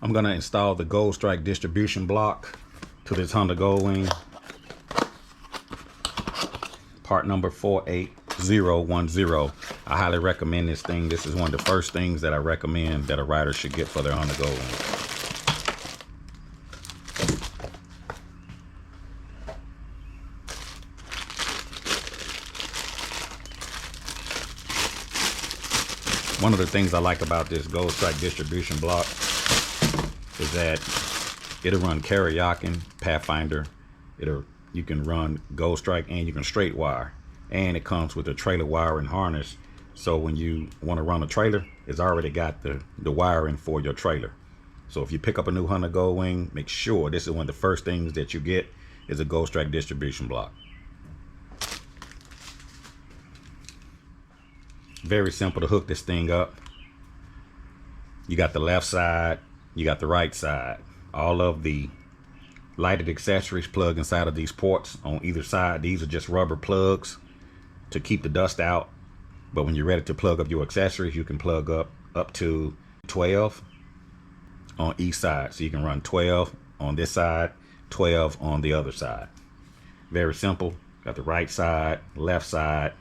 I'm gonna install the Goldstrike distribution block to this Honda Goldwing. Part number 48010. I highly recommend this thing. This is one of the first things that I recommend that a rider should get for their Honda Goldwing. One of the things I like about this Goldstrike distribution block is that it'll run Caliente, Pathfinder. You can run Goldstrike and you can straight wire. And it comes with a trailer wiring harness. So when you want to run a trailer, it's already got the wiring for your trailer. So if you pick up a new Honda Goldwing, make sure this is one of the first things that you get is a Goldstrike distribution block. Very simple to hook this thing up. You got the left side, you got the right side. All of the lighted accessories plug inside of these ports on either side. These are just rubber plugs to keep the dust out. But when you're ready to plug up your accessories, you can plug up to 12 on each side. So you can run 12 on this side, 12 on the other side. Very simple. Got the right side, left side,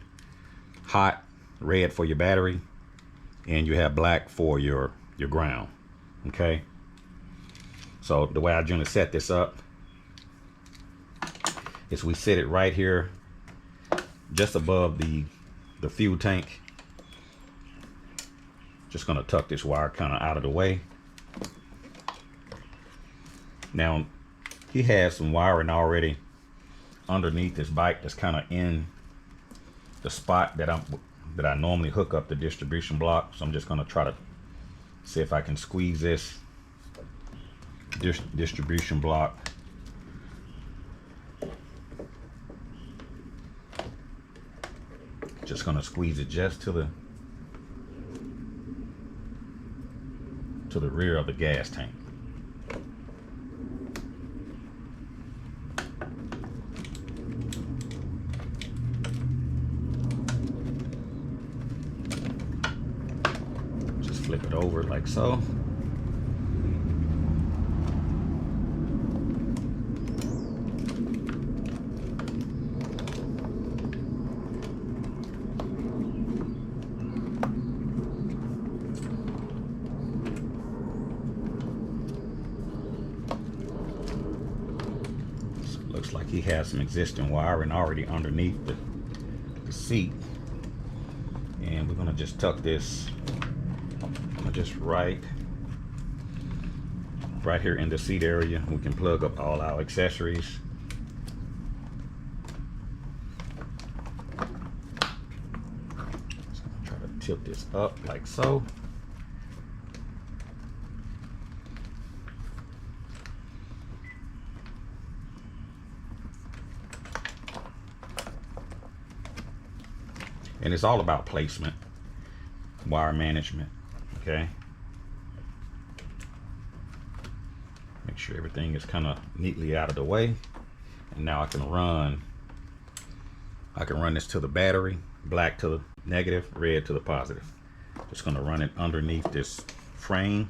hot, red for your battery, and you have black for your ground. Okay, so the way I generally set this up is we set it right here just above the fuel tank. Just gonna tuck this wire kind of out of the way. Now he has some wiring already underneath this bike that's kind of in the spot that I normally hook up the distribution block. So I'm just gonna try to see if I can squeeze this distribution block just gonna squeeze it just to the rear of the gas tank. Just flip it over like so. Looks like he has some existing wiring already underneath the seat. And we're gonna just tuck this just right here in the seat area. We can plug up all our accessories. Just gonna try to tilt this up like so. And it's all about placement, wire management, okay? Make sure everything is kind of neatly out of the way. And now I can run this to the battery, black to the negative, red to the positive. Just gonna run it underneath this frame.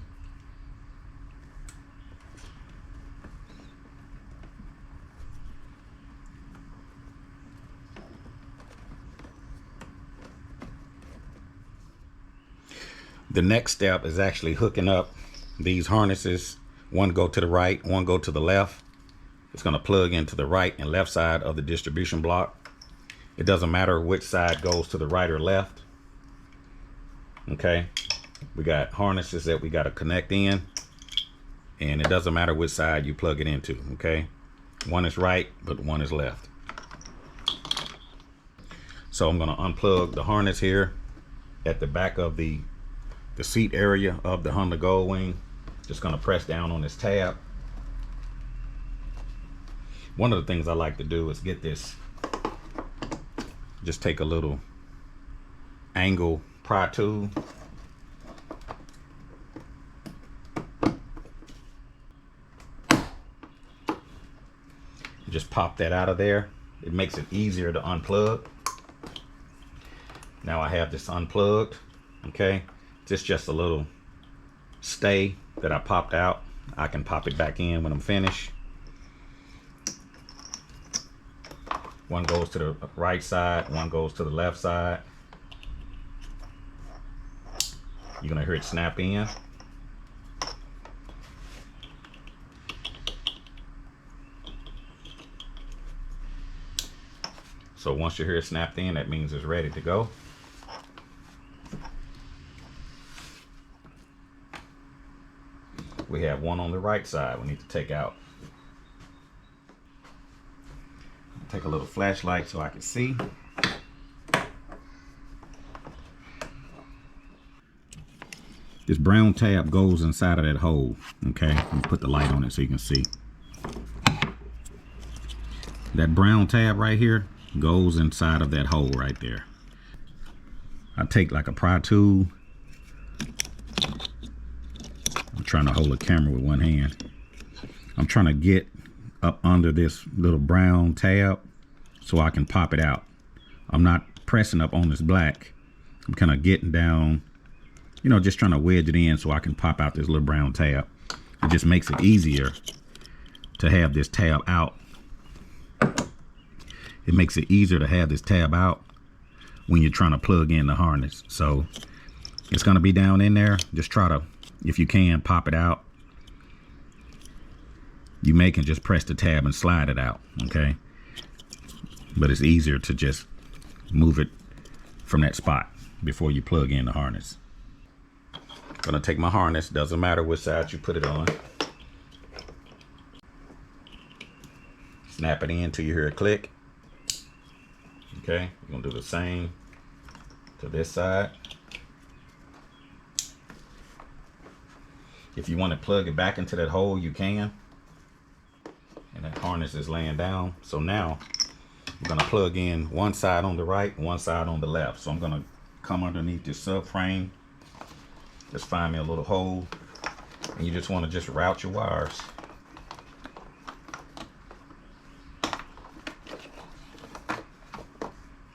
The next step is actually hooking up these harnesses. One go to the right, one go to the left. It's going to plug into the right and left side of the distribution block. It doesn't matter which side goes to the right or left. Okay, we got harnesses that we got to connect in, and it doesn't matter which side you plug it into. Okay, one is right, but one is left. So I'm going to unplug the harness here at the back of the seat area of the Honda Goldwing. Just gonna press down on this tab. One of the things I like to do is get this, just take a little angle pry tool. Just pop that out of there. It makes it easier to unplug. Now I have this unplugged, okay? This is just a little stay that I popped out. I can pop it back in when I'm finished. One goes to the right side, one goes to the left side. You're gonna hear it snap in. So once you hear it snapped in, that means it's ready to go. We have one on the right side we need to take out. Take a little flashlight so I can see. This brown tab goes inside of that hole. Okay, let me put the light on it so you can see. That brown tab right here goes inside of that hole right there. I take like a pry tool. I'm trying to hold a camera with one hand. I'm trying to get up under this little brown tab so I can pop it out. I'm not pressing up on this black. I'm kind of getting down, you know, just trying to wedge it in so I can pop out this little brown tab. It just makes it easier to have this tab out. It makes it easier to have this tab out when you're trying to plug in the harness. So it's going to be down in there. Just try to, if you can, pop it out. You may can just press the tab and slide it out, okay? But it's easier to just move it from that spot before you plug in the harness. I'm gonna take my harness, doesn't matter which side you put it on. Snap it in till you hear a click. Okay, you're gonna do the same to this side. If you want to plug it back into that hole, you can. And that harness is laying down. So now we're gonna plug in one side on the right, one side on the left. So I'm gonna come underneath this subframe. Just find me a little hole, and you just want to just route your wires.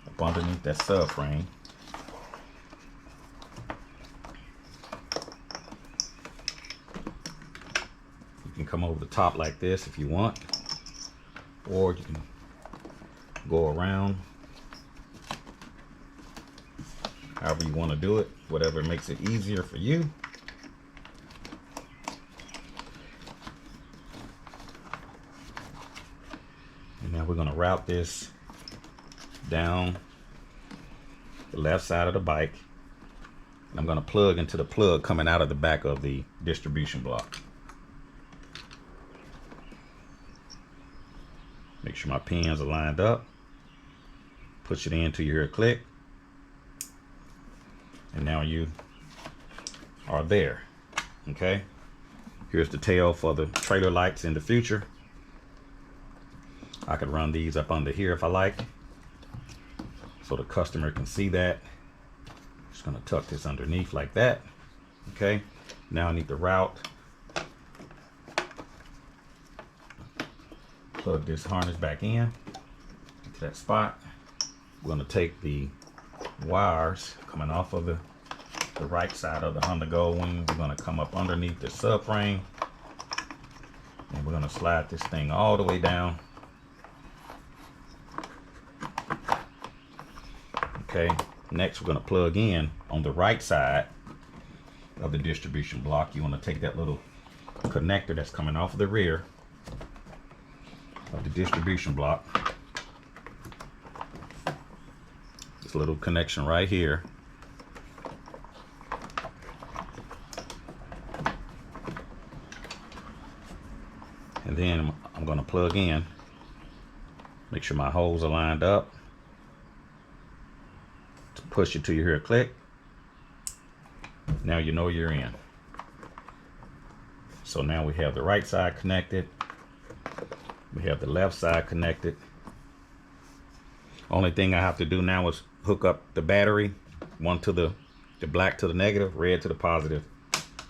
Up underneath that subframe. You can come over the top like this if you want, or you can go around however you want to do it, whatever makes it easier for you. And now we're going to route this down the left side of the bike, and I'm going to plug into the plug coming out of the back of the distribution block. Make sure my pins are lined up. Push it in till you hear a click. And now you are there. Okay. Here's the tail for the trailer lights in the future. I could run these up under here if I like, so the customer can see that. Just gonna tuck this underneath like that. Okay. Now I need to route. Plug this harness back in to that spot. We're going to take the wires coming off of the right side of the Honda Goldwing. We're going to come up underneath the subframe, and we're going to slide this thing all the way down. Okay, next we're going to plug in on the right side of the distribution block. You want to take that little connector that's coming off of the rear of the distribution block. This little connection right here. And then I'm going to plug in. Make sure my holes are lined up. To push it till you hear a click. Now you know you're in. So now we have the right side connected. We have the left side connected. Only thing I have to do now is hook up the battery. One to the black to the negative, red to the positive.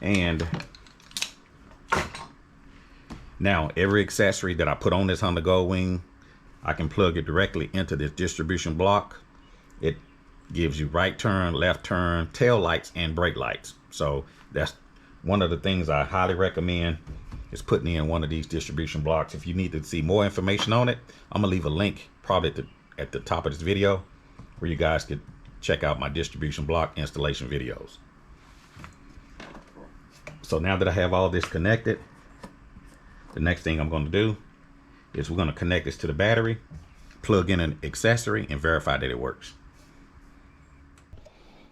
And now every accessory that I put on this Honda Goldwing, I can plug it directly into this distribution block. It gives you right turn, left turn, tail lights, and brake lights. So that's one of the things I highly recommend is putting in one of these distribution blocks. If you need to see more information on it, I'm gonna leave a link probably at the top of this video where you guys could check out my distribution block installation videos. So now that I have all this connected, the next thing I'm going to do is we're going to connect this to the battery, plug in an accessory, and verify that it works.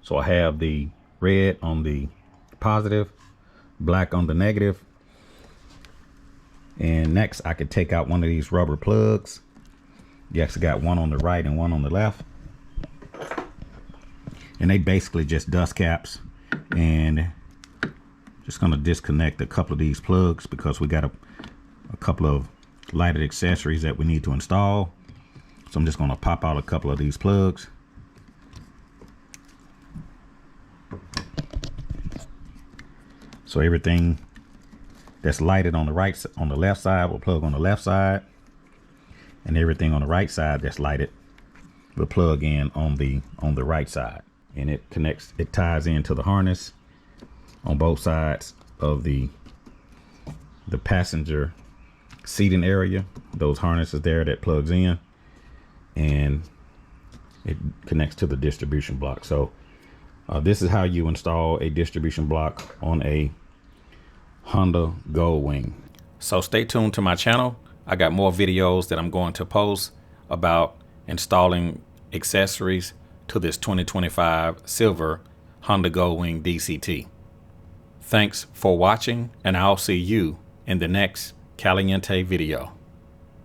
So I have the red on the positive, black on the negative. And next I could take out one of these rubber plugs. You actually got one on the right and one on the left. And they basically just dust caps. And just going to disconnect a couple of these plugs because we got a couple of lighted accessories that we need to install. So I'm just going to pop out a couple of these plugs. So everything that's lighted on the left side will plug on the left side, and everything on the right side that's lighted will plug in on the right side. And it ties into the harness on both sides of the passenger seating area. Those harnesses there that plugs in, and it connects to the distribution block. So this is how you install a distribution block on a Honda Goldwing. So stay tuned to my channel. I got more videos that I'm going to post about installing accessories to this 2025 silver Honda Goldwing DCT. Thanks for watching, and I'll see you in the next Caliente video.